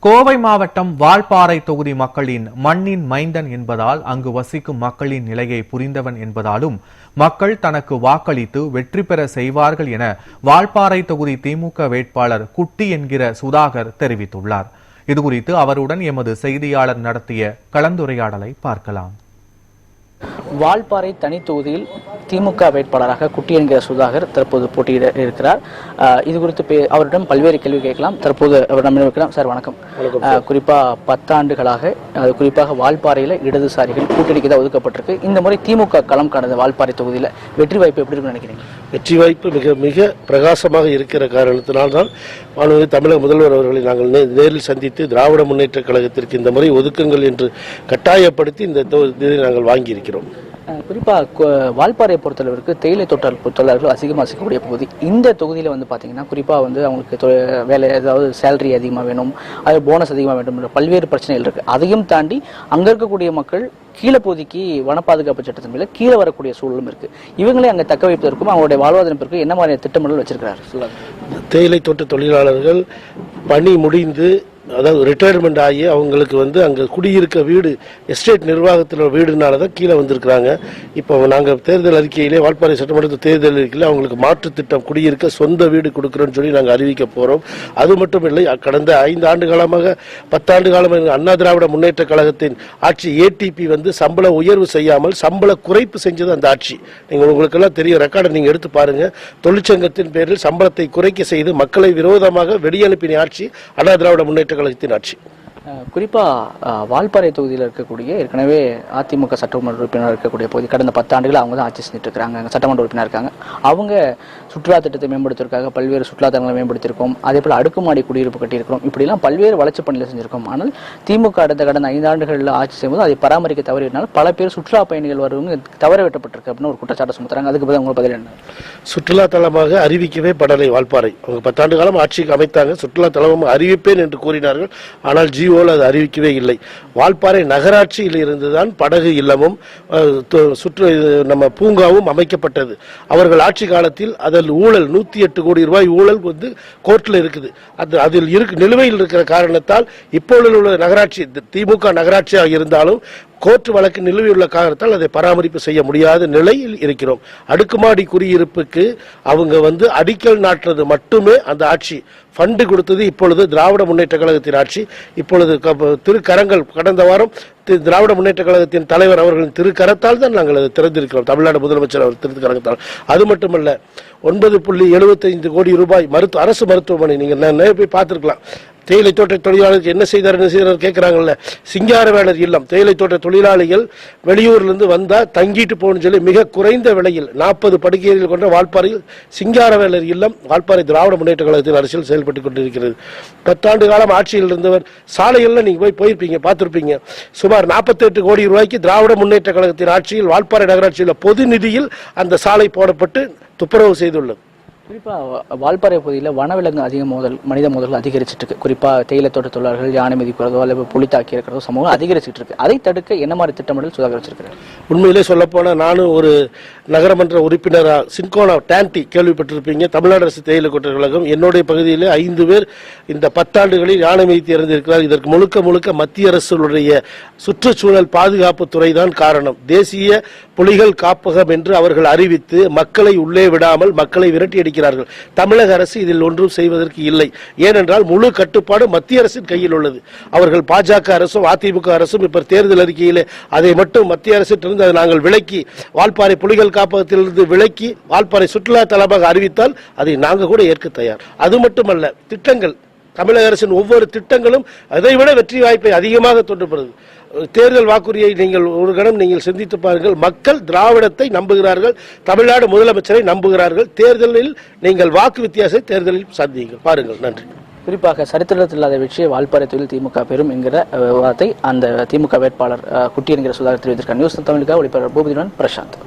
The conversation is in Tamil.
கோவை மாவட்டம் வால்பாறை தொகுதி மக்களின் மண்ணின் மைந்தன் என்பதால் அங்கு வசிக்கும் மக்களின் நிலையை புரிந்தவன் என்பதாலும் மக்கள் தனக்கு வாக்களித்து வெற்றி பெற செய்வார்கள் என வால்பாறை தொகுதி திமுக வேட்பாளர் குட்டி என்கிற சுதாகர் தெரிவித்துள்ளார். இதுகுறித்து அவருடன் எமது செய்தியாளர் நடத்திய கலந்துரையாடலை பார்க்கலாம். வால்பாறை தனி தொகுதியில் திமுக வேட்பாளராக குட்டி என்கிற சுதாகர் தற்போது போட்டியிட இருக்கிறார். இது குறித்து அவரிடம் பல்வேறு கேள்வி கேட்கலாம். தற்போது அவர் நம்ம வைக்கலாம். சார் வணக்கம். குறிப்பா 10 ஆண்டுகளாக குறிப்பாக வால்பாறையில் இடதுசாரிகள் கூட்டணிக்கு தான் ஒதுக்கப்பட்டிருக்கு. இந்த முறை திமுக களம் காணது வால்பாறை தொகுதியில் வெற்றி வாய்ப்பு எப்படி இருக்குன்னு நினைக்கிறீங்க? வெற்றி வாய்ப்பு மிக மிக பிரகாசமாக இருக்கிற காரணத்தினால்தான் தமிழக முதல்வர் அவர்களை நாங்கள் நேரில் சந்தித்து திராவிட முன்னேற்ற கழகத்திற்கு இந்த முறை ஒதுக்குங்கள் என்று கட்டாயப்படுத்தி இந்த தொகுதியை நாங்கள் வாங்கியிருக்கிறோம். குறிப்பாக வால்பாறையை பொறுத்தளவிற்கு தேயிலை தொழிலாளர்கள் அதிகமாக வசிக்கக்கூடிய பகுதி. இந்த தொகுதியில் வந்து பார்த்தீங்கன்னா குறிப்பாக வந்து அவங்களுக்கு வேலை ஏதாவது சேலரி அதிகமாக வேணும், அது போனஸ் அதிகமாக வேண்டும், பல்வேறு பிரச்சனைகள் இருக்குது. அதையும் தாண்டி அங்கே இருக்கக்கூடிய மக்கள் கீழே பகுதிக்கு வன பாதுகாப்பு சட்டத்தின் மேலே கீழே வரக்கூடிய சூழலும் இருக்குது. இவங்களே அங்கே தக்க வைப்பதற்கும் அவங்களுடைய வாழ்வாதாரத்திற்கும் என்ன மாதிரியான திட்டமிடல் வச்சிருக்கிறார்? தேயிலை தோட்ட தொழிலாளர்கள் பணி முடிந்து அதாவது ரிட்டையர்மெண்ட் ஆகி அவங்களுக்கு வந்து அங்கே குடியிருக்க வீடு எஸ்டேட் நிர்வாகத்தில் வீடுனால தான் கீழே வந்திருக்கிறாங்க. இப்போ நாங்கள் தேர்தல் அறிக்கையிலே வால்பாறை சட்டமன்ற தேர்தல் அறிக்கையில் அவங்களுக்கு மாற்று திட்டம் குடியிருக்க சொந்த வீடு கொடுக்குறோன்னு சொல்லி நாங்கள் அறிவிக்க போகிறோம். அது மட்டும் இல்லை, கடந்த 5 ஆண்டு காலமாக 10 ஆண்டு காலமாக அண்ணா திராவிட முன்னேற்ற கழகத்தின் ஆட்சி ஏடிபி வந்து சம்பள உயர்வு செய்யாமல் சம்பள குறைப்பு செஞ்சது அந்த ஆட்சி. நீங்கள் உங்களுக்கெல்லாம் தெரியும், ரெக்கார்டை நீங்கள் எடுத்து பாருங்கள். தொழிற்சங்கத்தின் பேரில் சம்பளத்தை குறைக்க செய்து மக்களை விரோதமாக வெளியனுப்பின ஆட்சி அண்ணா திராவிட முன்னேற்ற கழகத்தின் ஆட்சி. குறிப்பா வால்பாறை தொகுதியில் இருக்கக்கூடிய ஏற்கனவே அதிமுக சட்டமன்ற உறுப்பினர் இருக்கக்கூடிய பகுதி கடந்த 10 ஆண்டுகள் அவங்க தான் ஆட்சி செஞ்சுட்டு இருக்காங்க. சட்டமன்ற உறுப்பினர் இருக்காங்க. அவங்க சுற்றுலா திட்டத்தை மேம்படுத்திருக்காங்க. பல்வேறு சுற்றுலா தலங்களை மேம்படுத்தியிருக்கோம். அதே போல அடுக்குமாடி குடியிருப்பு கட்டியிருக்கிறோம். இப்படிலாம் பல்வேறு வளர்ச்சி பணிகளை செஞ்சிருக்கோம். ஆனால் திமுக கடந்த 5 ஆண்டுகளில் ஆட்சி செய்யும்போது அதை பராமரிக்க தவறினால பல பேர் சுற்றுலா பயணிகள் வருவங்க தவற விட்டப்பட்டிருக்கு அப்படின்னு ஒரு குற்றச்சாட்டை சுமத்துறாங்க. அதுக்கு பதில் உங்களுக்கு பதில் என்ன? சுற்றுலா தலமாக அறிவிக்கவே படலை வால்பாறை. அவங்க 10 ஆண்டு காலம் ஆட்சிக்கு அமைத்தாங்க. சுற்றுலா தலமாக அறிவிப்பேன் என்று கூறினார்கள். ஆனால் ஜிஓ அது அறிவிக்கவே இல்லை. வால்பாறை நகராட்சியில் இருந்துதான் படகு இல்லமும் நம்ம பூங்காவும் அமைக்கப்பட்டது. அவர்கள் ஆட்சி காலத்தில் அதில் ஊழல் 108 கோடி ரூபாய் ஊழல் வந்து கோர்ட்ல இருக்குது. அதில் நிலுவையில் இருக்கிற காரணத்தால் இப்பொழுது உள்ள நகராட்சி திமுக நகராட்சியாக இருந்தாலும் கோர்ட் வழக்கு நிலுவையுள்ள காரணத்தால் அதை பராமரிப்பு செய்ய முடியாத நிலையில் இருக்கிறோம். அடுக்குமாடி குடியிருப்புக்கு அவங்க வந்து அடிக்கல் நாட்டுறது மட்டுமே அந்த ஆட்சி. ஃபண்டு கொடுத்தது இப்பொழுது திராவிட முன்னேற்ற கழகத்தின் ஆட்சி. இப்பொழுது திருக்கரங்கள் கடந்த வாரம் திராவிட முன்னேற்ற கழகத்தின் தலைவர் அவர்களின் திருக்கரத்தால் தான் நாங்கள் அதை திறந்திருக்கிறோம். தமிழ்நாடு முதலமைச்சர் அவர் திருக்கரத்தால். அது மட்டுமல்ல, 9.75 கோடி ரூபாய் அரசு மருத்துவமனை நீங்க போய் பார்த்திருக்கலாம். தேயிலை தோட்ட தொழிலாளர்களுக்கு என்ன செய்தார் கேட்கிறாங்கல்ல. சிங்காரவேலர் இல்லம் தேயிலை தோட்ட தொழிலாளிகள் வெளியூர்ல இருந்து வந்தா தங்கிட்டு போகணும்னு சொல்லி மிக குறைந்த விலையில் 40 படுக்கைகள் கொண்ட வால்பாறையில் சிங்காரவேலர் இல்லம் வால்பாறை திராவிட முன்னேற்ற கழகத்தின் அரசியல் செயல்பட்டுக் கொண்டிருக்கிறது. 10 ஆண்டு காலம் ஆட்சியில் இருந்தவர் சாலைகள்ல நீங்க போயிருப்பீங்க, பார்த்திருப்பீங்க. சுமார் 48 கோடி ரூபாய்க்கு திராவிட முன்னேற்ற கழகத்தின் ஆட்சியில் வால்பாறை நகராட்சியில் பொது நிதியில் அந்த சாலை போடப்பட்டு துப்புரவு செய்துள்ளது. குறிப்பாக வால்பாறை பகுதியில் வனவிலங்கு மனித மோதல்கள் அதிகரிச்சுட்டு இருக்கு. குறிப்பாக தேயிலை தோட்ட தொழிலாளர்கள் யானை மிதிக்கிறதோ அல்லது புலி தாக்கி இருக்கிறதோ சமூகம் அதிகரிச்சுட்டு இருக்கு. அதை தடுக்க என்ன மாதிரி திட்டமிடல் சுதாகர் வச்சிருக்கிறார்? உண்மையிலே சொல்ல போனா நானும் ஒரு நகரமன்ற உறுப்பினராக சின்கோனா டான்டி கேள்விப்பட்டிருப்பீங்க. தமிழ்நாடு அரசு தேயிலை தோட்ட கழகம் என்னுடைய பகுதியில் 5 பேர் இந்த 10 ஆண்டுகளில் யானை மிதித்து இறந்திருக்கிறார். இதற்கு முழுக்க மத்திய அரசுடைய சுற்றுச்சூழல் பாதுகாப்பு துறை தான் காரணம். தேசிய புலிகள் காப்பகம் என்று அவர்கள் அறிவித்து மக்களை உள்ளே விடாமல் மக்களை விரட்டி அடிக்கிறார்கள். தமிழக அரசு இதில் ஒன்றும் செய்வதற்கு இல்லை. ஏனென்றால் முழு கட்டுப்பாடு மத்திய அரசின் கையில் உள்ளது. அவர்கள் பாஜக அரசும் அதிமுக அரசும் இப்ப தேர்தல் அறிக்கையிலே அதை மட்டும் மத்திய அரசிலிருந்து அதை நாங்கள் விலக்கி வால்பாறை புலிகள் காப்பகத்திலிருந்து விலக்கி வால்பாறை சுற்றுலா தலமாக அறிவித்தால் அதை நாங்கள் கூட ஏற்க தயார். அது மட்டுமல்ல, திட்டங்கள் தமிழக அரசின் ஒவ்வொரு திட்டங்களும் அதைவிட வெற்றி வாய்ப்பை அதிகமாக தோன்றுகிறது. தேர்தல் வாக்குறுதியை நீங்கள் ஒரு கணம் நீங்கள் சிந்தித்து பாருங்கள். மக்கள் திராவிடத்தை நம்புகிறார்கள், தமிழ்நாடு முதலமைச்சரை நம்புகிறார்கள். தேர்தலில் நீங்கள் வாக்கு வித்தியாசத்தை தேர்தலில் சந்தியுங்கள். பாருங்கள். நன்றி. குறிப்பாக சரித்திரத்தில் இல்லாத வெற்றியை வால்பாறை தொகுதியில் திமுக பெறும் என்கிற விவாதத்தை அந்த திமுக வேட்பாளர் குட்டி என்கிற சுதாகர் தெரிவித்திருக்கார். நியூஸ் தமிழுக்காக ஒளிபரப்பு பூபதியுடன் பிரசாந்த்.